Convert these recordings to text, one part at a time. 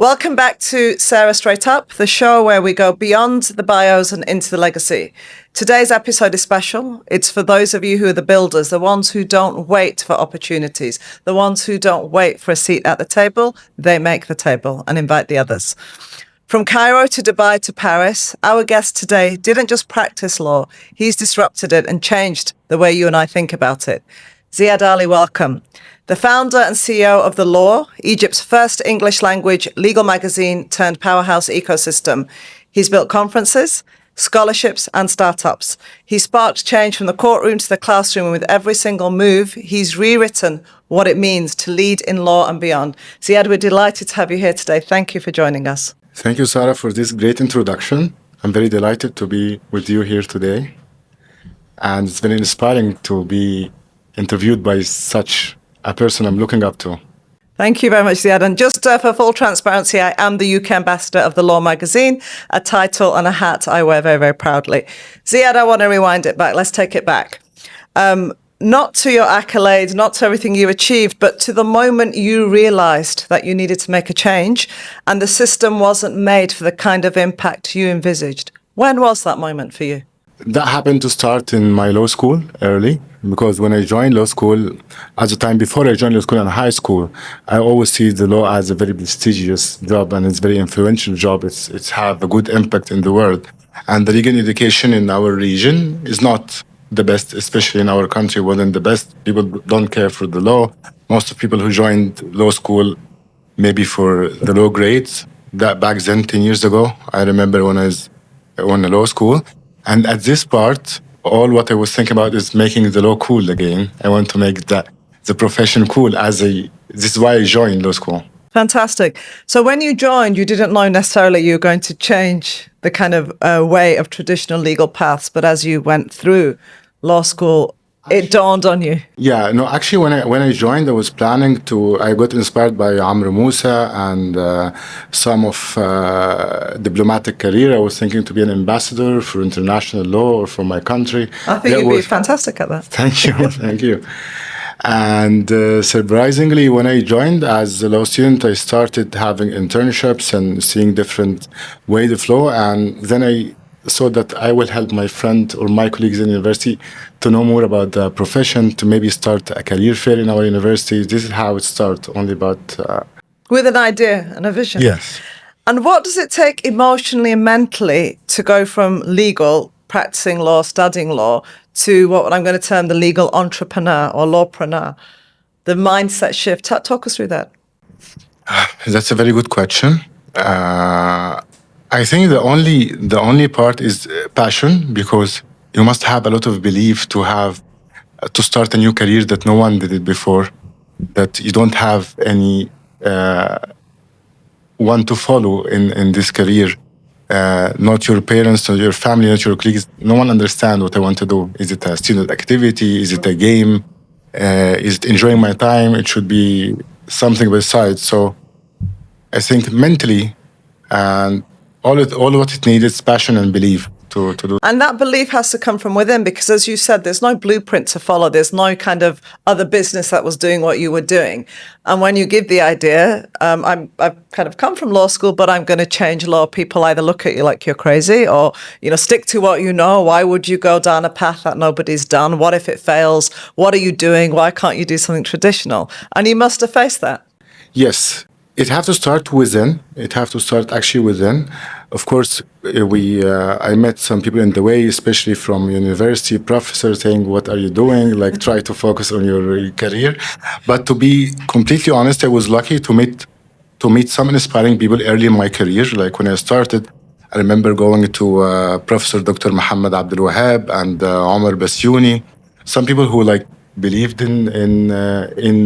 Welcome back to Sarah Straight Up, the show where we go beyond the bios and into the legacy. Today's episode is special. It's for those of you who are the builders, the ones who don't wait for opportunities, the ones who don't wait for a seat at the table. They make the table and invite the others. From Cairo to Dubai to Paris, our guest today didn't just practice law. He's disrupted it and changed the way you and I think about it. Ziad Ali, welcome. The founder and CEO of The Law, Egypt's first English language legal magazine turned powerhouse ecosystem. He's built conferences, scholarships and startups. He sparked change from the courtroom to the classroom, and with every single move, he's rewritten what it means to lead in law and beyond. Ziad, we're delighted to have you here today. Thank you for joining us. Thank you, Sarah, for this great introduction. I'm very delighted to be with you here today. And it's very inspiring to be interviewed by such a person I'm looking up to. Thank you very much, Ziad. And just for full transparency, I am the UK ambassador of The Law magazine, a title and a hat I wear very, very proudly. Ziad, I want to rewind it back. Let's take it back. Not to your accolades, not to everything you achieved, but to the moment you realized that you needed to make a change and the system wasn't made for the kind of impact you envisaged. When was that moment for you? That happened to start in my law school early, because when I joined law school, at the time before I joined law school in high school, I always see the law as a very prestigious job and it's a very influential job. It's have a good impact in the world. And the legal education in our region is not the best, especially in our country, wasn't the best. People don't care for the law. Most of people who joined law school maybe for the low grades. That back then, 10 years ago, I remember when I was in law school. And at this part, all what I was thinking about is making the law cool again. I want to make the profession cool this is why I joined law school. Fantastic. So when you joined, you didn't know necessarily you were going to change the kind of way of traditional legal paths, but as you went through law school, it dawned on you. Yeah, no, actually when I joined, I was planning I got inspired by Amr Musa and some of diplomatic career. I was thinking to be an ambassador for international law or for my country. I think you'd be fantastic at that. Thank you, thank you. And surprisingly, when I joined as a law student, I started having internships and seeing different ways of law. And then I saw that I will help my friend or my colleagues in university to know more about the profession, to maybe start a career fair in our university. This is how it started, only about... With an idea and a vision. Yes. And what does it take emotionally and mentally to go from legal, practicing law, studying law, to what I'm going to term the legal entrepreneur or lawpreneur? The mindset shift. Talk us through that. That's a very good question. I think the only part is passion, because you must have a lot of belief to start a new career that no one did it before, that you don't have any one to follow in this career. Not your parents, not your family, not your colleagues. No one understands what I want to do. Is it a student activity? Is it a game? Is it enjoying my time? It should be something besides. So I think mentally and all what it needs is passion and belief to do. And that belief has to come from within, because as you said, there's no blueprint to follow. There's no kind of other business that was doing what you were doing. And when you give the idea, I've kind of come from law school, but I'm going to change law. People either look at you like you're crazy or, stick to what you know. Why would you go down a path that nobody's done? What if it fails? What are you doing? Why can't you do something traditional? And you must have faced that. Yes. It have to start within. It have to start actually within. Of course, I met some people in the way, especially from university professors saying, "What are you doing? Like, try to focus on your career." But to be completely honest, I was lucky to meet some inspiring people early in my career. Like when I started, I remember going to Professor Dr. Muhammad Abdul Wahab and Omar Basyouni. Some people who believed in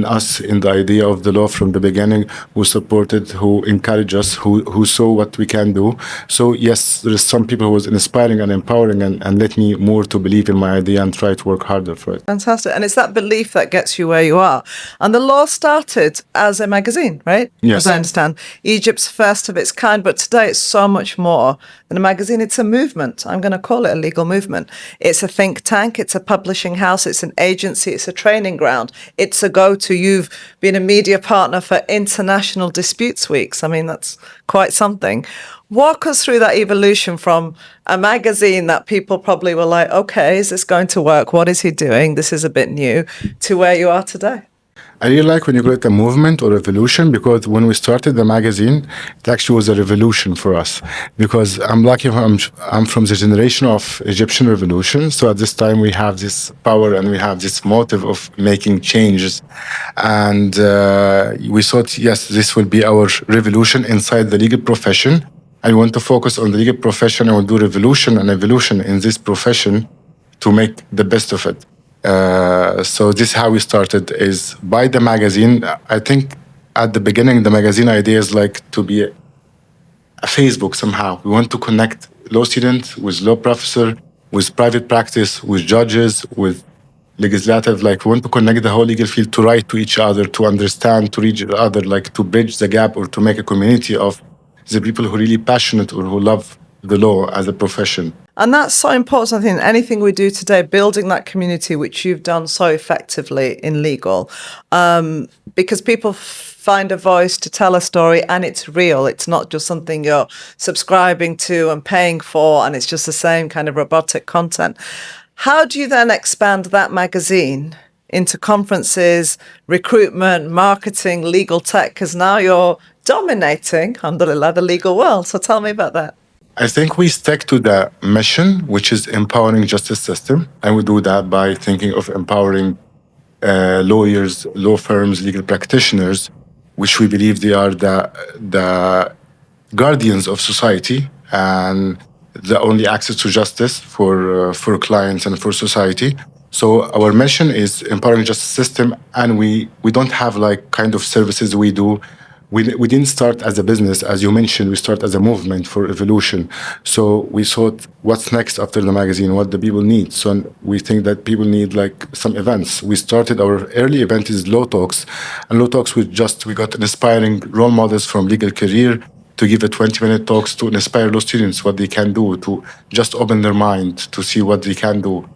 us, in the idea of the law from the beginning, who supported, who encouraged us, who saw what we can do. So yes, there is some people who was inspiring and empowering and let me more to believe in my idea and try to work harder for it. Fantastic. And it's that belief that gets you where you are. And the law started as a magazine, right? Yes. As I understand. Egypt's first of its kind, but today it's so much more than a magazine. It's a movement. I'm going to call it a legal movement. It's a think tank. It's a publishing house. It's an agency. It's a training ground. It's a go-to. You've been a media partner for International Disputes Weeks. I mean, that's quite something. Walk us through that evolution from a magazine that people probably were like, okay, is this going to work? What is he doing? This is a bit new, to where you are today. I really like when you call it a movement or revolution, because when we started the magazine, it actually was a revolution for us. Because I'm lucky, I'm from the generation of Egyptian revolution. So at this time, we have this power and we have this motive of making changes. And we thought, yes, this will be our revolution inside the legal profession. I want to focus on the legal profession and we'll do revolution and evolution in this profession to make the best of it. So this is how we started, is by the magazine. I think at the beginning, the magazine idea is like to be a Facebook somehow. We want to connect law students with law professor, with private practice, with judges, with legislative. Like we want to connect the whole legal field to write to each other, to understand, to reach each other, like to bridge the gap or to make a community of the people who are really passionate or who love the law as a profession. And that's so important, I think, anything we do today, building that community, which you've done so effectively in legal, because people find a voice to tell a story and it's real. It's not just something you're subscribing to and paying for, and it's just the same kind of robotic content. How do you then expand that magazine into conferences, recruitment, marketing, legal tech? Because now you're dominating, alhamdulillah, the legal world. So tell me about that. I think we stick to the mission, which is empowering justice system. And we do that by thinking of empowering lawyers, law firms, legal practitioners, which we believe they are the guardians of society and the only access to justice for clients and for society. So our mission is empowering justice system, and we don't have like kind of services we do. We didn't start as a business, as you mentioned. We start as a movement for evolution. So we thought, what's next after the magazine? What the people need? So we think that people need like some events. We started our early event is Law Talks, and Law Talks we got inspiring role models from legal career to give a 20-minute talks to inspire law students what they can do, to just open their mind to see what they can do.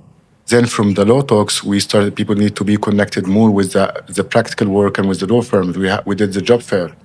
Then from the Law Talks, we started, people need to be connected more with the practical work and with the law firms. We did the job fair.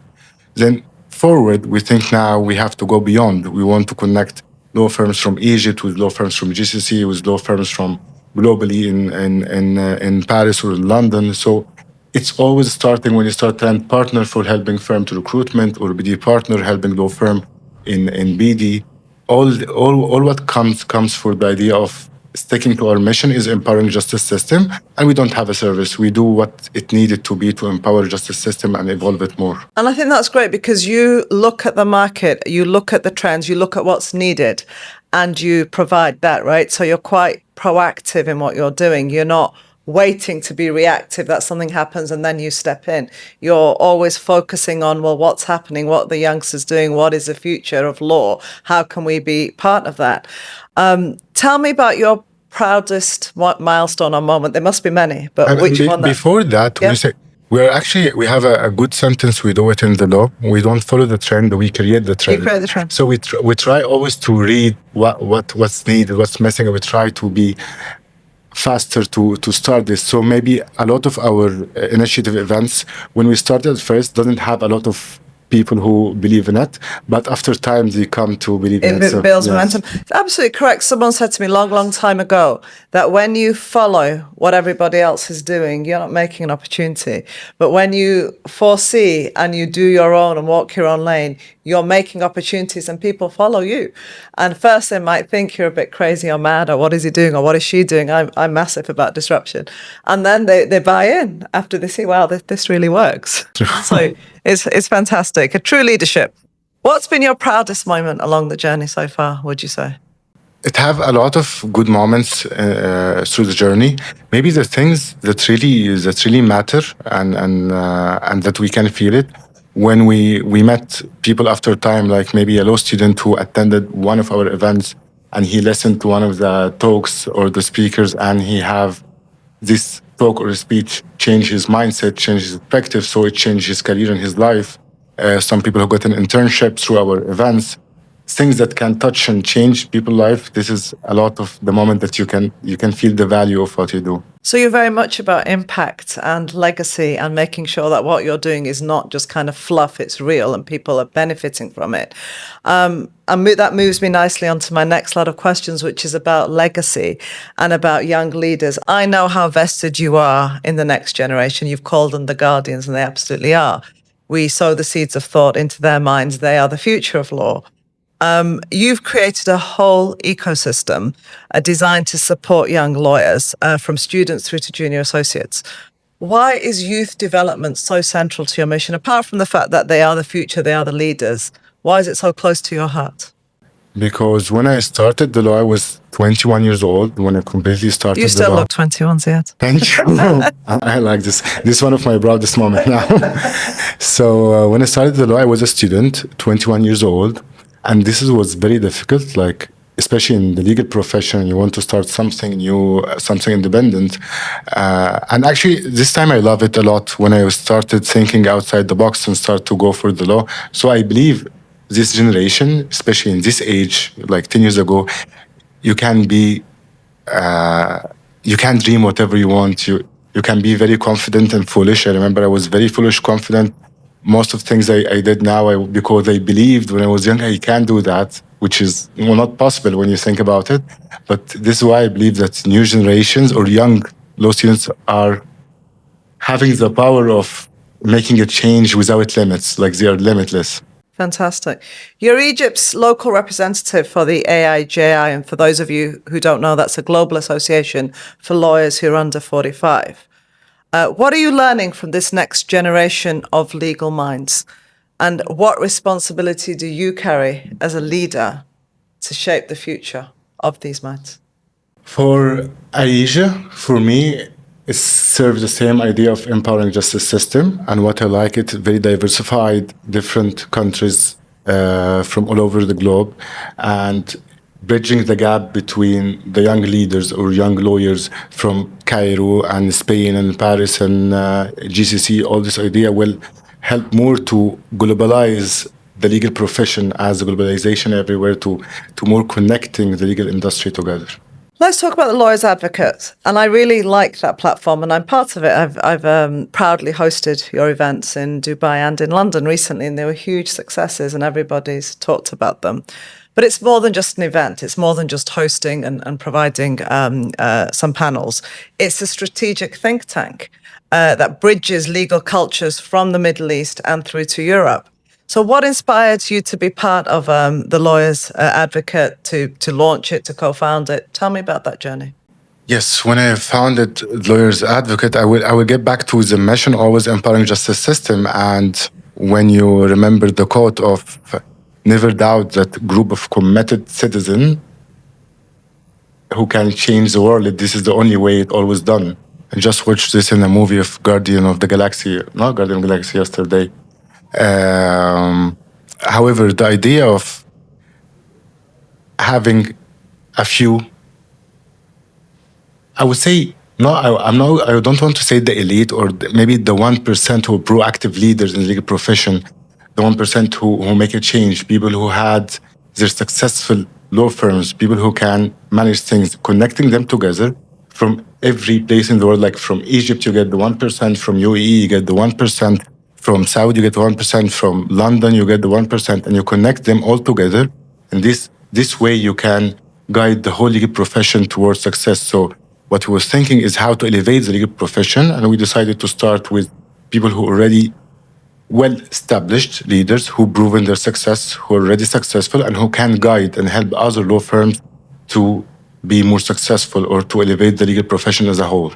Then forward, we think now we have to go beyond. We want to connect law firms from Egypt with law firms from GCC, with law firms from globally in Paris or in London. So it's always starting when you start and partner for helping firm to recruitment, or BD partner helping law firm in BD. All what comes for the idea of sticking to our mission is empowering justice system, and we don't have a service. We do what it needed to be to empower justice system and evolve it more. And I think that's great, because you look at the market, you look at the trends, you look at what's needed, and you provide that, right? So you're quite proactive in what you're doing. You're not waiting to be reactive, that something happens and then you step in. You're always focusing on, well, what's happening, what are the youngsters doing, what is the future of law, how can we be part of that? Tell me about your proudest milestone or moment. There must be many, but which one? Before that, yeah? we have a good sentence. We do it in the law. We don't follow the trend. We create the trend. You create the trend. So we try always to read what's needed, what's missing, and we try to be faster to start this. So maybe a lot of our initiative events, when we started first, doesn't have a lot of people who believe in it, but after time they come to believe in it. It builds momentum. It's absolutely correct. Someone said to me long time ago that when you follow what everybody else is doing, you're not making an opportunity. But when you foresee and you do your own and walk your own lane, you're making opportunities and people follow you. And first they might think you're a bit crazy or mad, or what is he doing or what is she doing? I'm massive about disruption. And then they buy in after they see, wow, this really works. So it's fantastic. A true leadership. What's been your proudest moment along the journey so far, would you say? It have a lot of good moments through the journey. Maybe the things that really matter and that we can feel it when we met people after time, like maybe a law student who attended one of our events and he listened to one of the talks or the speakers, and he have this talk or speech change his mindset, change his perspective, so it changed his career and his life. Some people who got an internship through our events, things that can touch and change people's life. This is a lot of the moment that you can feel the value of what you do. So you're very much about impact and legacy and making sure that what you're doing is not just kind of fluff, it's real and people are benefiting from it. That moves me nicely onto my next lot of questions, which is about legacy and about young leaders. I know how vested you are in the next generation. You've called them the guardians, and they absolutely are. We sow the seeds of thought into their minds. They are the future of law. You've created a whole ecosystem designed to support young lawyers from students through to junior associates. Why is youth development so central to your mission? Apart from the fact that they are the future, they are the leaders, why is it so close to your heart? Because when I started the law, I was 21 years old when I completely started You the still law. look 21, Ziad. Thank you. I like this. This is one of my proudest moments now. So when I started the law, I was a student, 21 years old. And was very difficult, like, especially in the legal profession, you want to start something new, something independent. And actually, this time I love it a lot when I started thinking outside the box and start to go for the law. So I believe this generation, especially in this age, like 10 years ago, you can be, you can dream whatever you want. You can be very confident and foolish. I remember I was very foolish, confident. Most of the things I did now, because I believed when I was young, I can do that, which is not possible when you think about it. But this is why I believe that new generations or young law students are having the power of making a change without limits, like they are limitless. Fantastic. You're Egypt's local representative for the AIJI, and for those of you who don't know, that's a global association for lawyers who are under 45. What are you learning from this next generation of legal minds? And what responsibility do you carry as a leader to shape the future of these minds? For Asia, for me, it serves the same idea of empowering justice system. And what I like, it very diversified, different countries from all over the globe. And bridging the gap between the young leaders or young lawyers from Cairo and Spain and Paris and GCC, all this idea will help more to globalize the legal profession as a globalization everywhere to more connecting the legal industry together. Let's talk about the Lawyer's Advocate. And I really like that platform, and I'm part of it. I've proudly hosted your events in Dubai and in London recently, and they were huge successes, and everybody's talked about them. But it's more than just an event. It's more than just hosting and providing some panels. It's a strategic think tank that bridges legal cultures from the Middle East and through to Europe. So what inspired you to be part of the Lawyer's Advocate, to launch it, to co-found it? Tell me about that journey. Yes, when I founded Lawyer's Advocate, I will get back to the mission, always empowering justice system. And when you remember the quote of never doubt that group of committed citizens who can change the world, this is the only way it always done. I just watched this in a movie of Guardian of the Galaxy, not Guardian of the Galaxy, yesterday. However, the idea of having a few, I would say, I don't want to say the elite or maybe the 1% who are proactive leaders in the legal profession, the 1% who make a change, people who had their successful law firms, people who can manage things, connecting them together from every place in the world. Like from Egypt, you get the 1%, from UAE, you get the 1%, from Saudi, you get the 1%, from London, you get the 1%, and you connect them all together. And this way you can guide the whole legal profession towards success. So what we were thinking is how to elevate the legal profession, and we decided to start with people who already well-established leaders who proven their success, who are already successful, and who can guide and help other law firms to be more successful or to elevate the legal profession as a whole.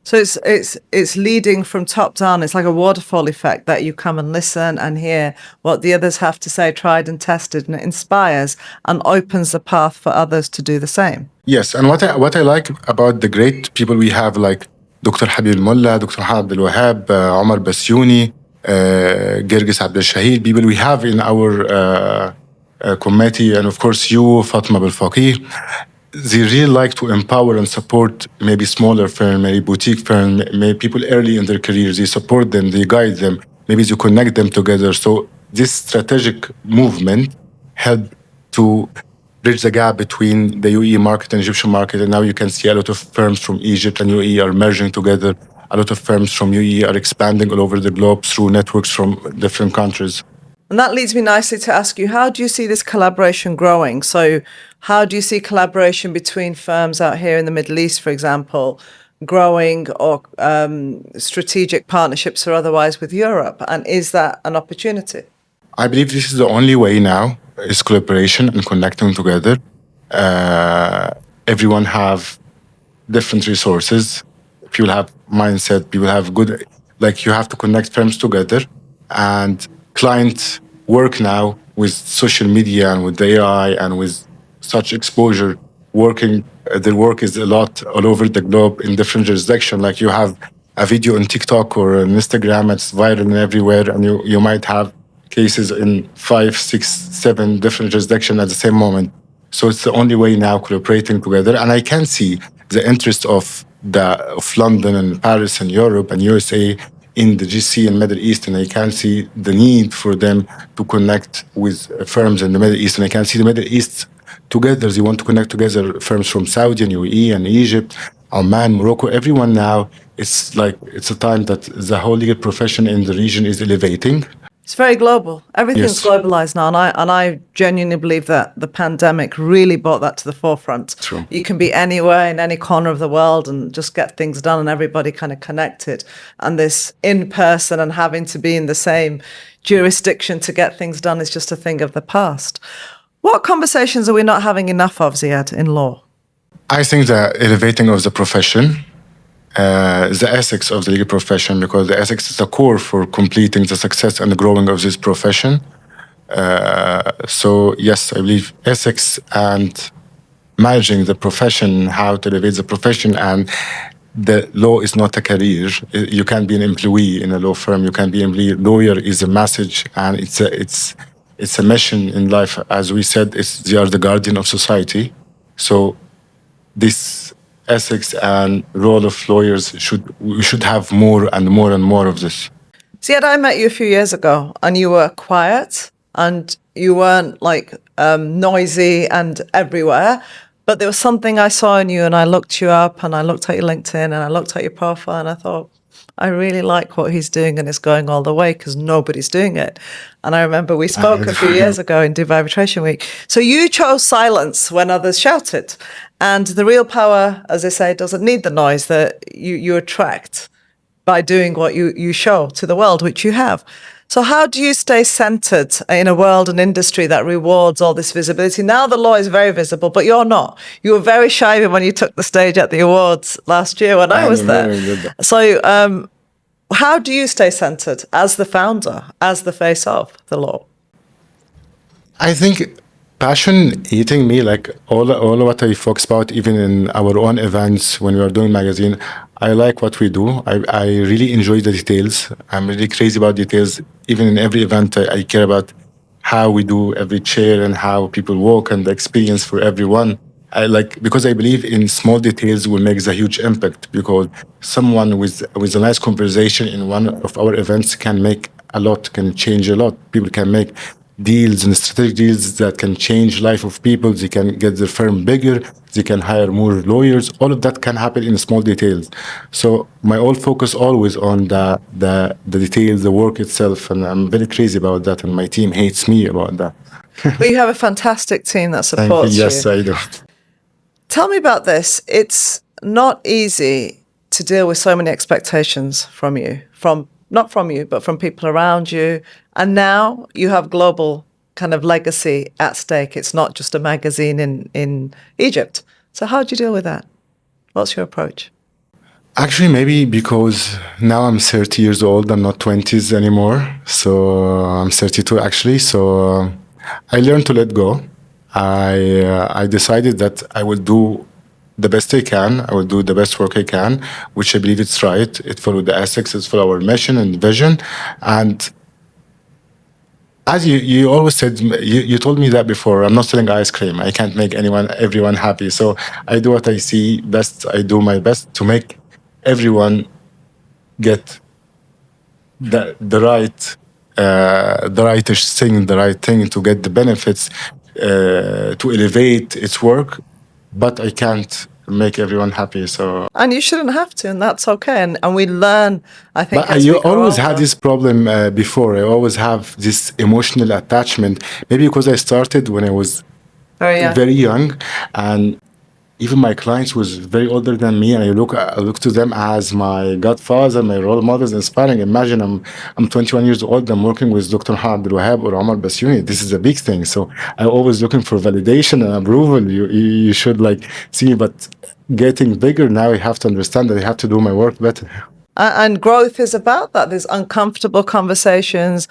So it's leading from top down. It's like a waterfall effect that you come and listen and hear what the others have to say, tried and tested, and it inspires and opens the path for others to do the same. Yes, and what I like about the great people we have, like Dr. Habib Mullah, Dr. Hamad Abdel Wahab, Omar Bassiouni, Gergis Abdel Shahid, people we have in our committee, and of course you, Fatma Belfaqih, they really like to empower and support maybe smaller firm, maybe boutique firm, maybe people early in their careers. They support them, they guide them, maybe you connect them together. So this strategic movement help to bridge the gap between the UAE market and Egyptian market. And now you can see a lot of firms from Egypt and UAE are merging together. A lot of firms from UAE are expanding all over the globe through networks from different countries. And that leads me nicely to ask you, how do you see this collaboration growing? So how do you see collaboration between firms out here in the Middle East, for example, growing, or strategic partnerships or otherwise with Europe? And is that an opportunity? I believe this is the only way now is collaboration and connecting together. Everyone have different resources. People have mindset. People have good, like you have to connect firms together. And clients work now with social media and with the AI and with such exposure. Their work is a lot all over the globe in different jurisdictions. Like you have a video on TikTok or on Instagram, it's viral and everywhere, and you might have cases in 5, 6, 7 different jurisdictions at the same moment. So it's the only way now collaborating together. And I can see the interest of London and Paris and Europe and USA in the GC and Middle East, and I can see the need for them to connect with firms in the Middle East. And I can see the Middle East together. They want to connect together firms from Saudi and UAE and Egypt, Oman, Morocco, everyone now. It's like it's a time that the whole legal profession in the region is elevating. It's very global. Everything's Yes. globalized now, and I genuinely believe that the pandemic really brought that to the forefront. True. You can be anywhere in any corner of the world and just get things done, and everybody kind of connected. And this in person and having to be in the same jurisdiction to get things done is just a thing of the past. What conversations are we not having enough of, Ziad, in law? I think the elevating of the profession, the ethics of the legal profession, because the ethics is the core for completing the success and the growing of this profession. So yes, I believe ethics and managing the profession, how to elevate the profession, and the law is not a career. You can be an employee in a law firm. You can be an employee. Lawyer is a message, and it's a mission in life. As we said, they are the guardian of society. So this ethics and role of lawyers we should have more and more and more of this. Ziad, I met you a few years ago, and you were quiet, and you weren't like noisy and everywhere. But there was something I saw in you, and I looked you up, and I looked at your LinkedIn, and I looked at your profile, and I thought, I really like what he's doing, and it's going all the way because nobody's doing it. And I remember we spoke a few years ago in Dubai Arbitration Week. So you chose silence when others shouted. And the real power, as they say, doesn't need the noise that you attract by doing what you show to the world, which you have. So how do you stay centered in a world and industry that rewards all this visibility? Now the law is very visible, but you're not. You were very shy when you took the stage at the awards last year when I was there. So how do you stay centered as the founder, as the face of the law? I think passion eating me, like all what I focus about, even in our own events when we are doing magazine. I like what we do. I really enjoy the details. I'm really crazy about details. Even in every event, I care about how we do every chair and how people walk and the experience for everyone. Because I believe in small details will make a huge impact, because someone with a nice conversation in one of our events can make a lot, can change a lot. People can make deals and strategic deals that can change life of people. They can get their firm bigger. They can hire more lawyers. All of that can happen in small details. So my whole focus always on the details, the work itself, and I'm very crazy about that. And my team hates me about that. But you have a fantastic team that supports you. Yes, I do. Tell me about this. It's not easy to deal with so many expectations from you, not from you, but from people around you. And now you have global kind of legacy at stake. It's not just a magazine in Egypt. So how do you deal with that? What's your approach? Actually, maybe because now I'm 30 years old, I'm not 20s anymore. So I'm 32 actually. So I learned to let go. I decided that I will do the best I can. I will do the best work I can, which I believe it's right. It followed the ethics, it's for our mission and vision. And as you always said, you told me that before, I'm not selling ice cream. I can't make everyone happy. So I do what I see best. I do my best to make everyone get the right thing, to get the benefits. to elevate its work, but I can't make everyone happy. So, And you shouldn't have to, and that's okay. And we learn, I think, but as I we grow always had older. this problem before. I always have this emotional attachment. Maybe because I started when I was Very young. very young, and even my clients was very older than me, and I look to them as my godfather, my role models, inspiring. Imagine I'm 21 years old. I'm working with Dr. Hamad Abdul Wahab or Omar Basyouni. This is a big thing. So I'm always looking for validation and approval. You should like see me, but getting bigger now, I have to understand that I have to do my work better. And growth is about that. There's uncomfortable conversations.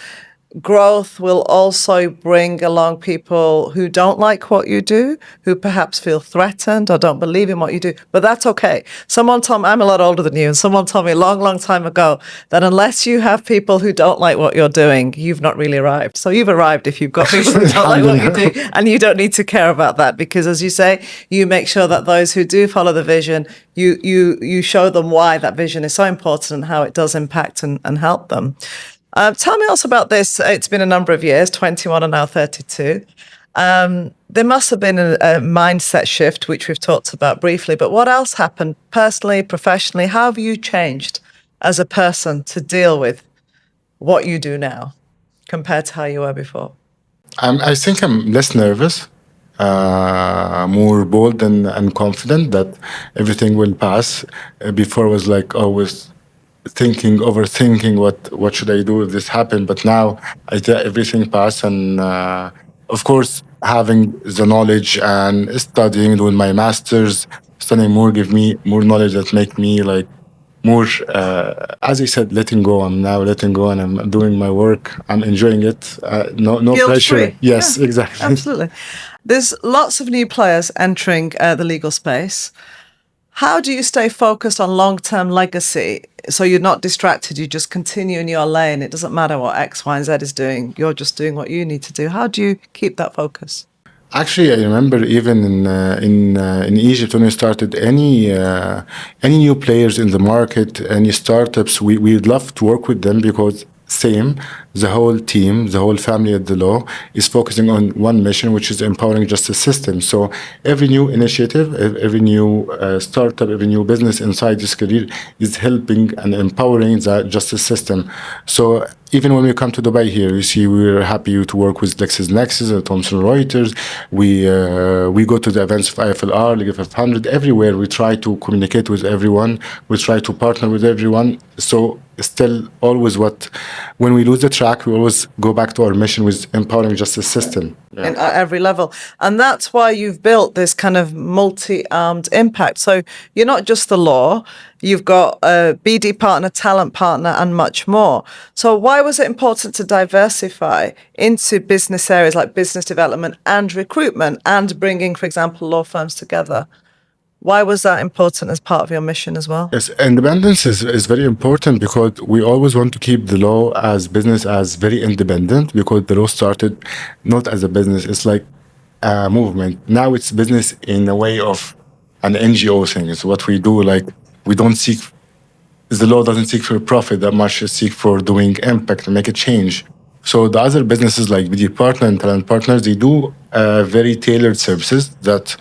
Growth will also bring along people who don't like what you do, who perhaps feel threatened or don't believe in what you do. But that's okay. Someone told me, I'm a lot older than you, and someone told me a long, long time ago that unless you have people who don't like what you're doing, you've not really arrived. So you've arrived if you've got people who don't like what you do, and you don't need to care about that because, as you say, you make sure that those who do follow the vision, you show them why that vision is so important and how it does impact and help them. Tell me also about this. It's been a number of years, 21 and now 32. There must have been a mindset shift, which we've talked about briefly, but what else happened personally, professionally? How have you changed as a person to deal with what you do now compared to how you were before? I think I'm less nervous, more bold and confident that everything will pass. Before I was like always overthinking what should I do if this happened. But now everything passed, and of course having the knowledge and studying, doing my masters, studying more give me more knowledge that make me like more, as I said, letting go. I'm now letting go and I'm doing my work. I'm enjoying it. No pressure. Guilt-free. Yes, Yeah, exactly. absolutely. There's lots of new players entering the legal space. How do you stay focused on long-term legacy so you're not distracted? You just continue in your lane. It doesn't matter what X, Y, and Z is doing. You're just doing what you need to do. How do you keep that focus? Actually, I remember even in Egypt when we started any new players in the market, any startups, we'd love to work with them because same, the whole team, the whole family at the law is focusing on one mission, which is empowering justice system. So every new initiative, every new startup, every new business inside this career is helping and empowering the justice system. So even when we come to Dubai here, you see we're happy to work with LexisNexis and Thomson Reuters. We go to the events of IFLR, League of 500, everywhere. We try to communicate with everyone. We try to partner with everyone. So still always when we lose the track, we always go back to our mission with empowering justice system. Yeah. At every level. And that's why you've built this kind of multi-armed impact. So you're not just the law, you've got a BD partner, talent partner, and much more. So why was it important to diversify into business areas like business development and recruitment and bringing, for example, law firms together? Why was that important as part of your mission as well? Yes, independence is very important because we always want to keep the law as business as very independent because the law started not as a business. It's like a movement. Now it's business in a way of an NGO thing. It's what we do. Like we don't seek, the law doesn't seek for profit that much. It seek for doing impact and make a change. So the other businesses like BD Partner and Talent Partners, they do very tailored services that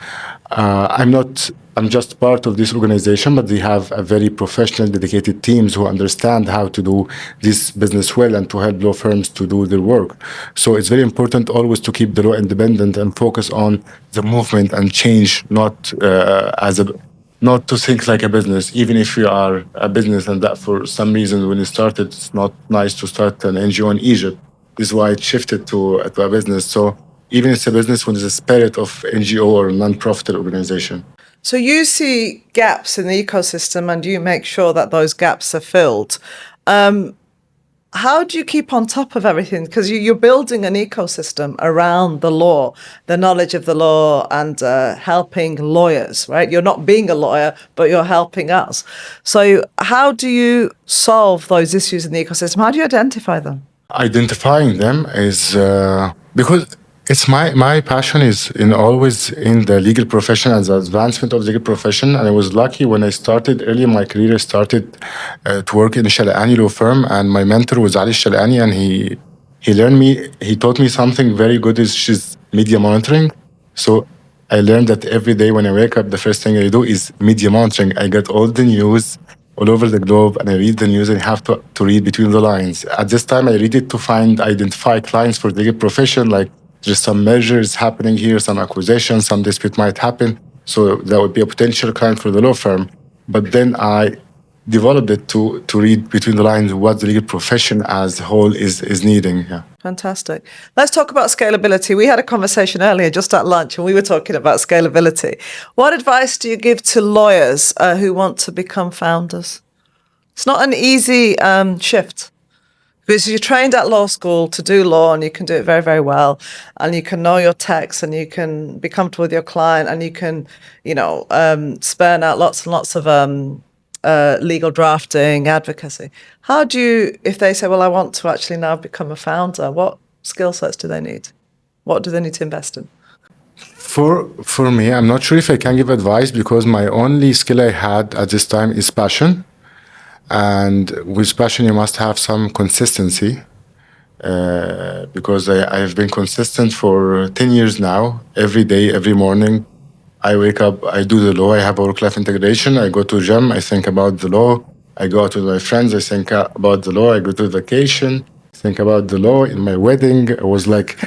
I'm just part of this organization, but they have a very professional, dedicated teams who understand how to do this business well and to help law firms to do their work. So it's very important always to keep the law independent and focus on the movement and change, not to think like a business, even if we are a business and that for some reason when it started, it's not nice to start an NGO in Egypt. This is why it shifted to a business. So even it's a business when there's a spirit of NGO or non-profit organization. So you see gaps in the ecosystem and you make sure that those gaps are filled. How do you keep on top of everything? Because you're building an ecosystem around the law, the knowledge of the law and helping lawyers, right? You're not being a lawyer, but you're helping us. So how do you solve those issues in the ecosystem? How do you identify them? Identifying them is because it's my passion is always in the legal profession and the advancement of the legal profession. And I was lucky when I started early in my career. I started to work in a Shalani law firm, and my mentor was Ali Shalani, and he taught me something very good. Is media monitoring. So I learned that every day when I wake up, the first thing I do is media monitoring. I get all the news all over the globe, and I read the news and have to read between the lines. At this time, I read it to identify clients for the legal profession, like there's some mergers happening here, some acquisitions, some dispute might happen. So that would be a potential client for the law firm. But then I developed it to read between the lines what the legal profession as a whole is needing. Yeah. Fantastic. Let's talk about scalability. We had a conversation earlier just at lunch and we were talking about scalability. What advice do you give to lawyers who want to become founders? It's not an easy shift because you're trained at law school to do law and you can do it very, very well. And you can know your text and you can be comfortable with your client and you can, spurn out lots and lots of legal drafting, advocacy. How do you, if they say, well, I want to actually now become a founder, what skill sets do they need? What do they need to invest in? For me, I'm not sure if I can give advice because my only skill I had at this time is passion. And with passion, you must have some consistency because I have been consistent for 10 years now. Every day, every morning, I wake up, I do the law, I have work-life integration, I go to gym, I think about the law, I go out with my friends, I think about the law, I go to vacation, think about the law. In my wedding, I was like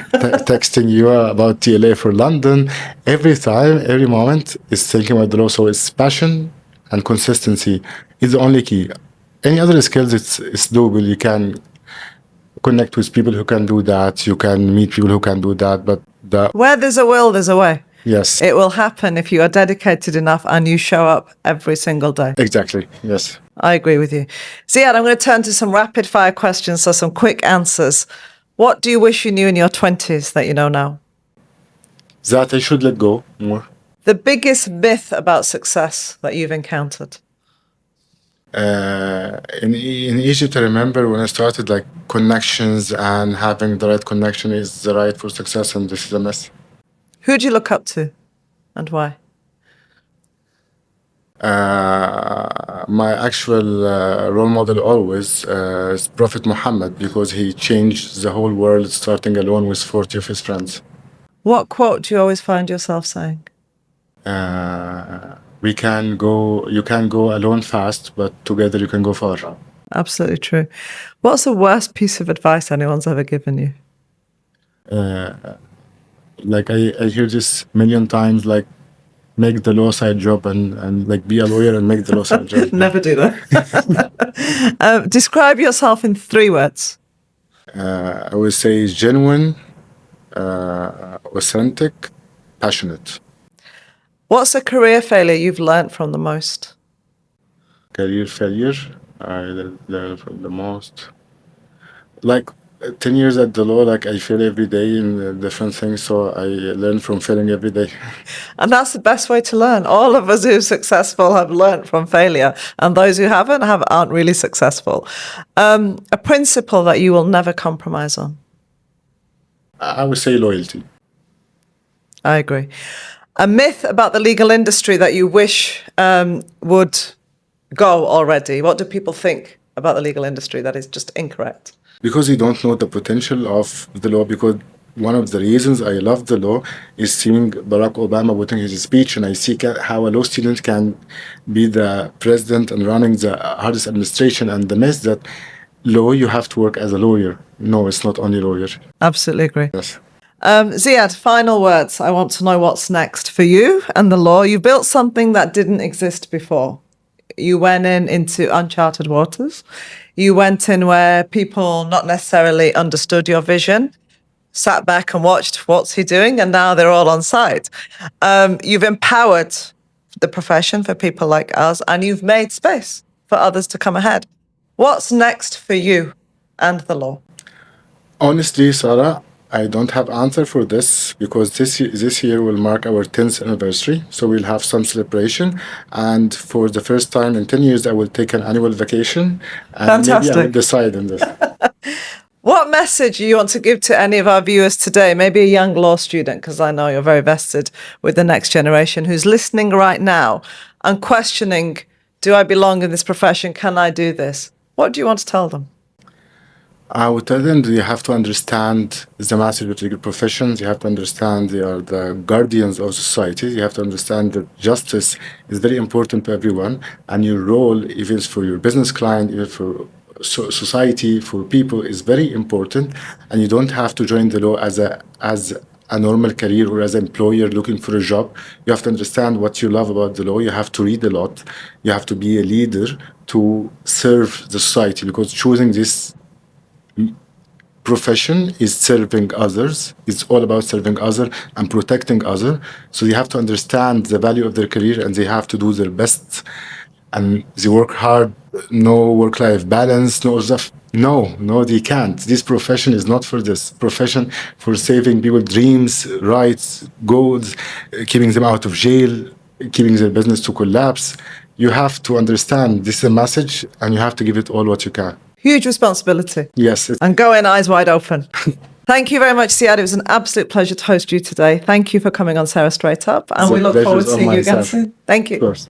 texting you about TLA for London. Every time, every moment is thinking about the law. So it's passion and consistency is the only key. Any other skills, it's doable. You can connect with people who can do that. You can meet people who can do that. But where there's a will, there's a way. Yes. It will happen if you are dedicated enough and you show up every single day. Exactly. Yes. I agree with you. Ziad, I'm going to turn to some rapid fire questions, so some quick answers. What do you wish you knew in your 20s that you know now? That I should let go more. The biggest myth about success that you've encountered? In Egypt, I remember when I started, like connections and having the right connection is the right for success, and this is a mess. Who do you look up to and why? My actual role model always is Prophet Muhammad because he changed the whole world starting alone with 40 of his friends. What quote do you always find yourself saying? You can go alone fast, but together you can go far. Absolutely true. What's the worst piece of advice anyone's ever given you? Like I hear this million times, like make the law side job and like be a lawyer and make the law side job. Never do that. Describe yourself in 3 words. I would say genuine, authentic, passionate. What's a career failure you've learned from the most? Career failure, I learned from the most. Like 10 years at the law, like I fail every day in different things, so I learn from failing every day. And that's the best way to learn. All of us who are successful have learned from failure, and those who aren't really successful. A principle that you will never compromise on? I would say loyalty. I agree. A myth about the legal industry that you wish would go already? What do people think about the legal industry that is just incorrect? Because you don't know the potential of the law, because one of the reasons I love the law is seeing Barack Obama putting his speech, and I see how a law student can be the president and running the hardest administration, and the myth that law, you have to work as a lawyer. No, it's not only lawyer. Absolutely agree. Yes. Ziad, final words. I want to know what's next for you and the law. You built something that didn't exist before. You went into uncharted waters. You went in where people not necessarily understood your vision, sat back and watched what's he doing, and now they're all on side. You've empowered the profession for people like us, and you've made space for others to come ahead. What's next for you and the law? Honestly, Sarah, I don't have answer for this because this year will mark our 10th anniversary, so we'll have some celebration. And for the first time in 10 years, I will take an annual vacation. And Fantastic. Maybe I will decide on this. What message do you want to give to any of our viewers today? Maybe a young law student, because I know you're very vested with the next generation, who's listening right now and questioning, do I belong in this profession? Can I do this? What do you want to tell them? I would tell them that you have to understand the message of legal professions. You have to understand they are the guardians of society. You have to understand that justice is very important to everyone, and your role, even for your business client, even for society, for people, is very important. And you don't have to join the law as a normal career or as an employer looking for a job. You have to understand what you love about the law. You have to read a lot. You have to be a leader to serve the society, because choosing this profession is serving others. It's all about serving others and protecting others. So you have to understand the value of their career, and they have to do their best, and they work hard. No work-life balance, no stuff. No, they can't. This profession is not for this. Profession for saving people dreams, rights, goals, keeping them out of jail, keeping their business to collapse. You have to understand this is a message, and you have to give it all what you can. Huge responsibility. Yes. And go in eyes wide open. Thank you very much, Ziad. It was an absolute pleasure to host you today. Thank you for coming on Sarah Straight Up. And we look forward to seeing you again soon. Thank you. Of course.